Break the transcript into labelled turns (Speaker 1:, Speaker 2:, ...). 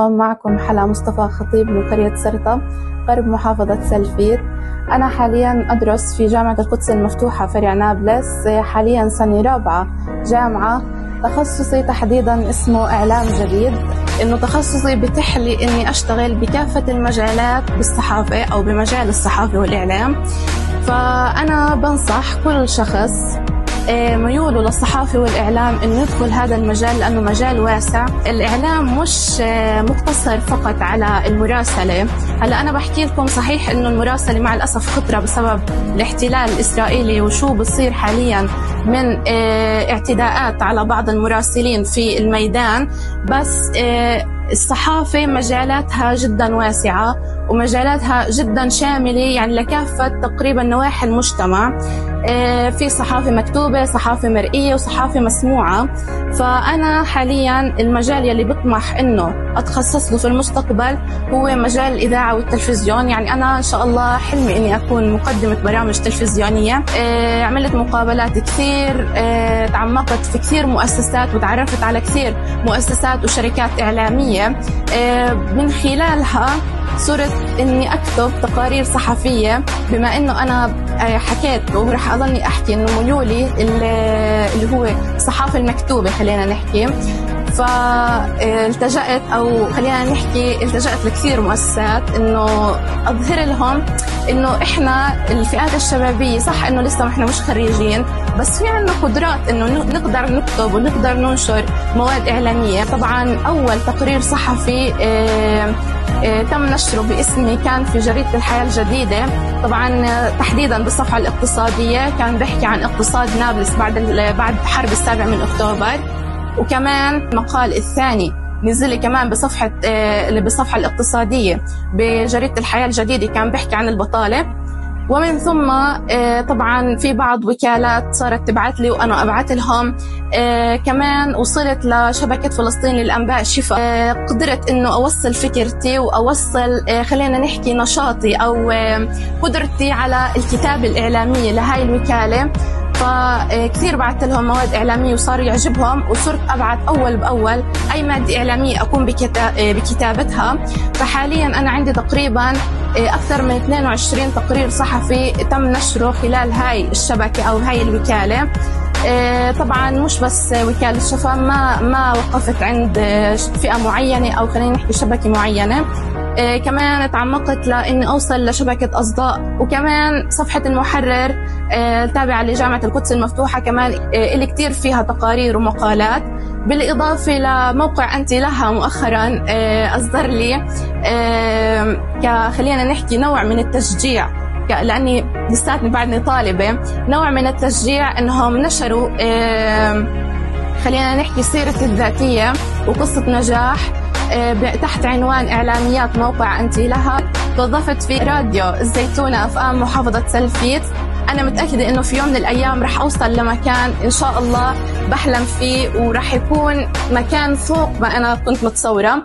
Speaker 1: معكم حلا مصطفى خطيب من قرية سرطة غرب محافظة سلفيت. أنا حاليا أدرس في جامعة القدس المفتوحة فرع نابلس، حاليا سنة رابعة جامعة. تخصصي تحديدا اسمه إعلام جديد، إنه تخصصي بيتيح لي إني أشتغل بكافة المجالات بالصحافة أو بمجال الصحافة والإعلام. فأنا بنصح كل شخص ميوله للصحافة والإعلام إنه يدخل هذا المجال، لأنه مجال واسع. الإعلام مش مقتصر فقط على المراسلة. هلا أنا بحكي لكم صحيح إنه المراسلة مع الأسف خطرة بسبب الاحتلال الإسرائيلي وشو بصير حاليا من اعتداءات على بعض المراسلين في الميدان، بس الصحافة مجالاتها جدا واسعة ومجالاتها جدا شاملة، يعني لكافة تقريبا نواحي المجتمع. في صحافة مكتوبة، صحافة مرئية، وصحافة مسموعة. فأنا حاليا المجال يلي بطمح إنه أتخصص له في المستقبل هو مجال الإذاعة والتلفزيون. يعني أنا إن شاء الله حلمي إني أكون مقدمة برامج تلفزيونية. عملت مقابلات كثير، تعمقت في كثير مؤسسات وتعرفت على كثير مؤسسات وشركات إعلامية. من خلالها صرت إني أكتب تقارير صحفية، بما إنه أنا حكيت ورح أظني أحكي إنه ميولي اللي هو الصحافة المكتوبة خلينا نحكي. فالتجأت أو خلينا نحكي التجأت لكثير مؤسسات إنه أظهر لهم إنه إحنا الفئات الشبابية صح إنه لسه إحنا مش خريجين، بس في عنا قدرات إنه نقدر نكتب ونقدر ننشر مواد إعلامية. طبعا أول تقرير صحفي تم نشره باسمي كان في جريدة الحياة الجديدة، طبعا تحديدا بالصفحة الاقتصادية. كان بيحكي عن اقتصاد نابلس بعد حرب 7 أكتوبر. وكمان المقال الثاني نزل كمان بالصفحة الاقتصادية بجريدة الحياة الجديدة، كان بيحكي عن البطالة. ومن ثم طبعا في بعض وكالات صارت تبعت لي وأنا أبعت لهم. كمان وصلت لشبكة فلسطين للأنباء شفاء. قدرت إنه أوصل فكرتي وأوصل خلينا نحكي نشاطي أو قدرتي على الكتابة الإعلامية لهاي الوكالة. فكثير بعت لهم مواد إعلامية وصار يعجبهم، وصرت أبعت أول بأول أي مادة إعلامية أقوم بكتابتها. فحاليا أنا عندي تقريبا أكثر من 22 تقرير صحفي تم نشره خلال هاي الشبكة أو هاي الوكالة. طبعا مش بس وكالة شفا، ما وقفت عند فئة معينة أو خلينا نحكي شبكة معينة. كمان تعمقت لإني أوصل لشبكة أصداء. وكمان صفحة المحرر التابعة لجامعة القدس المفتوحة كمان اللي كتير فيها تقارير ومقالات، بالإضافة لموقع أنت لها مؤخرا أصدر لي خلينا نحكي نوع من التشجيع، لأني لساتني بعدني طالبة، نوع من التشجيع إنهم نشروا خلينا نحكي سيرتي الذاتية وقصة نجاح تحت عنوان إعلاميات موقع أنت لها. توظفت في راديو الزيتونة FM محافظة سلفيت. أنا متأكدة إنه في يوم من الأيام رح أوصل لمكان إن شاء الله بحلم فيه، ورح يكون مكان فوق ما أنا كنت متصورة.